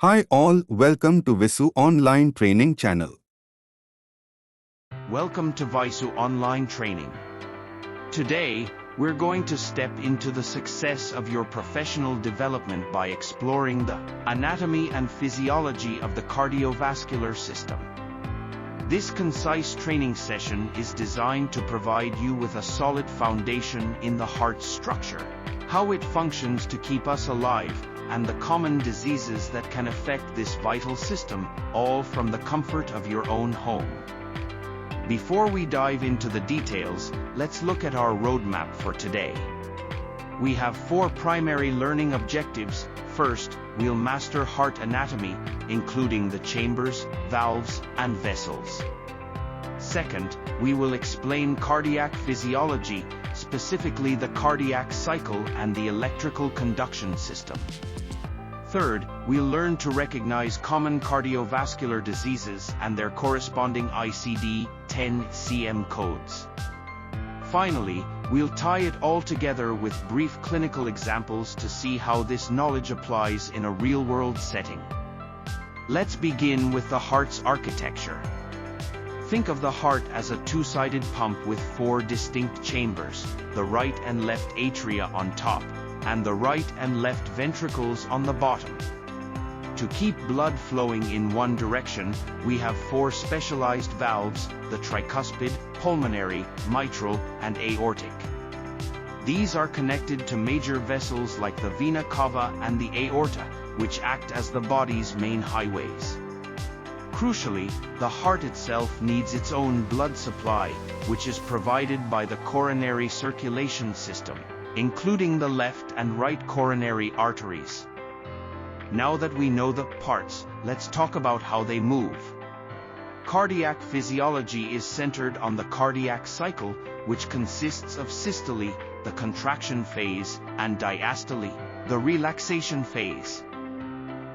Hi all, welcome to Visu Online Training Channel. Welcome to Visu Online Training. Today, we're going to step into the success of your professional development by exploring the anatomy and physiology of the cardiovascular system. This concise training session is designed to provide you with a solid foundation in the heart's structure, how it functions to keep us alive, and the common diseases that can affect this vital system, all from the comfort of your own home. Before we dive into the details, let's look at our roadmap for today. We have 4 primary learning objectives. First, we'll master heart anatomy, including the chambers, valves, and vessels. Second, we will explain cardiac physiology, specifically the cardiac cycle and the electrical conduction system. Third, we'll learn to recognize common cardiovascular diseases and their corresponding ICD-10 codes. Finally, we'll tie it all together with brief clinical examples to see how this knowledge applies in a real-world setting. Let's begin with the heart's architecture. Think of the heart as a two-sided pump with 4 distinct chambers, the right and left atria on top, and the right and left ventricles on the bottom. To keep blood flowing in one direction, we have 4 specialized valves, the tricuspid, pulmonary, mitral, and aortic. These are connected to major vessels like the vena cava and the aorta, which act as the body's main highways. Crucially, the heart itself needs its own blood supply, which is provided by the coronary circulation system, including the left and right coronary arteries. Now that we know the parts, let's talk about how they move. Cardiac physiology is centered on the cardiac cycle, which consists of systole, the contraction phase, and diastole, the relaxation phase.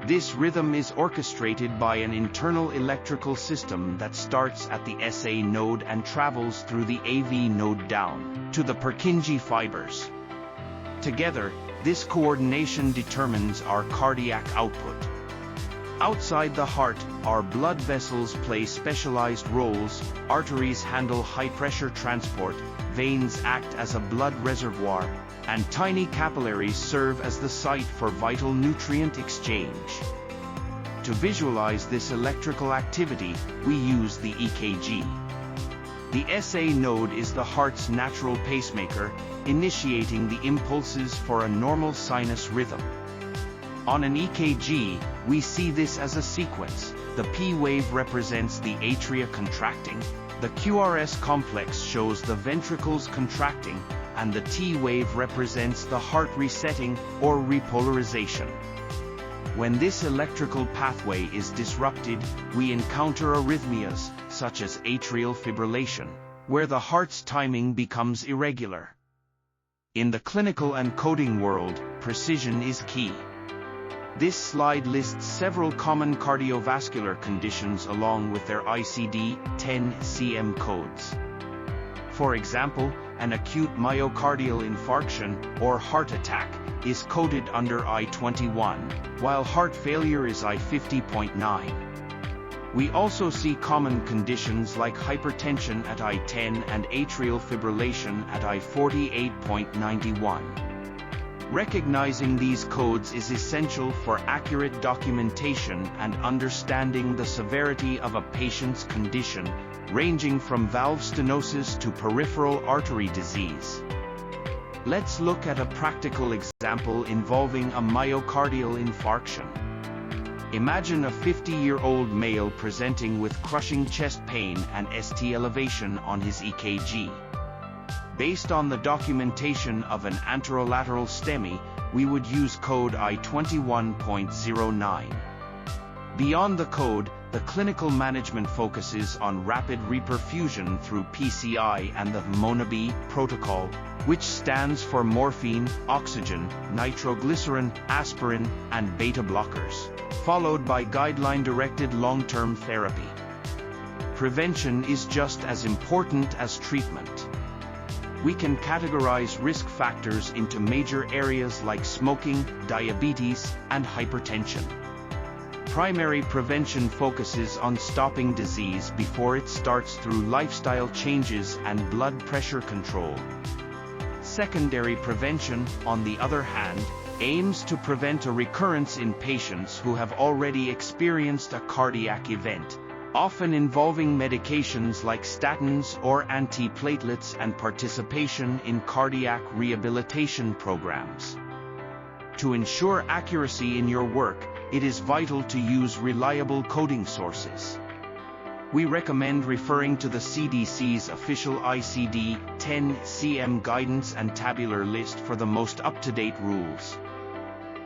This rhythm is orchestrated by an internal electrical system that starts at the SA node and travels through the AV node down to the Purkinje fibers. Together, this coordination determines our cardiac output. Outside the heart, our blood vessels play specialized roles, arteries handle high-pressure transport, veins act as a blood reservoir, and tiny capillaries serve as the site for vital nutrient exchange. To visualize this electrical activity, we use the EKG. The SA node is the heart's natural pacemaker, initiating the impulses for a normal sinus rhythm. On an EKG, we see this as a sequence. The P wave represents the atria contracting, the QRS complex shows the ventricles contracting, and the T wave represents the heart resetting or repolarization. When this electrical pathway is disrupted, we encounter arrhythmias, such as atrial fibrillation, where the heart's timing becomes irregular. In the clinical and coding world, precision is key. This slide lists several common cardiovascular conditions along with their ICD-10 codes. For example, an acute myocardial infarction, or heart attack, is coded under I-21, while heart failure is I-50.9. We also see common conditions like hypertension at I-10 and atrial fibrillation at I-48.91. Recognizing these codes is essential for accurate documentation and understanding the severity of a patient's condition, ranging from valve stenosis to peripheral artery disease. Let's look at a practical example involving a myocardial infarction. Imagine a 50-year-old male presenting with crushing chest pain and ST elevation on his EKG. Based on the documentation of an anterolateral STEMI, we would use code I-21.09. Beyond the code, the clinical management focuses on rapid reperfusion through PCI and the MONAB protocol, which stands for morphine, oxygen, nitroglycerin, aspirin, and beta blockers, followed by guideline-directed long-term therapy. Prevention is just as important as treatment. We can categorize risk factors into major areas like smoking, diabetes, and hypertension. Primary prevention focuses on stopping disease before it starts through lifestyle changes and blood pressure control. Secondary prevention, on the other hand, aims to prevent a recurrence in patients who have already experienced a cardiac event, often involving medications like statins or antiplatelets and participation in cardiac rehabilitation programs. To ensure accuracy in your work, it is vital to use reliable coding sources. We recommend referring to the CDC's official ICD-10-CM guidance and tabular list for the most up-to-date rules.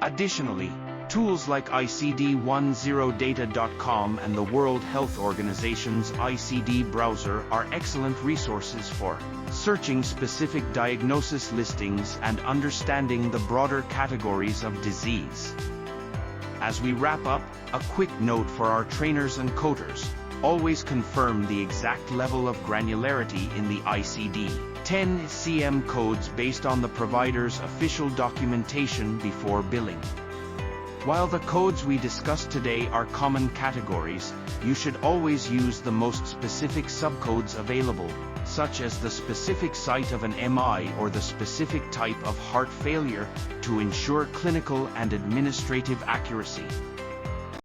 Additionally, tools like ICD-10data.com and the World Health Organization's ICD browser are excellent resources for searching specific diagnosis listings and understanding the broader categories of disease. As we wrap up, a quick note for our trainers and coders: always confirm the exact level of granularity in the ICD-10-CM codes based on the provider's official documentation before billing. While the codes we discussed today are common categories, you should always use the most specific subcodes available, such as the specific site of an MI or the specific type of heart failure, to ensure clinical and administrative accuracy.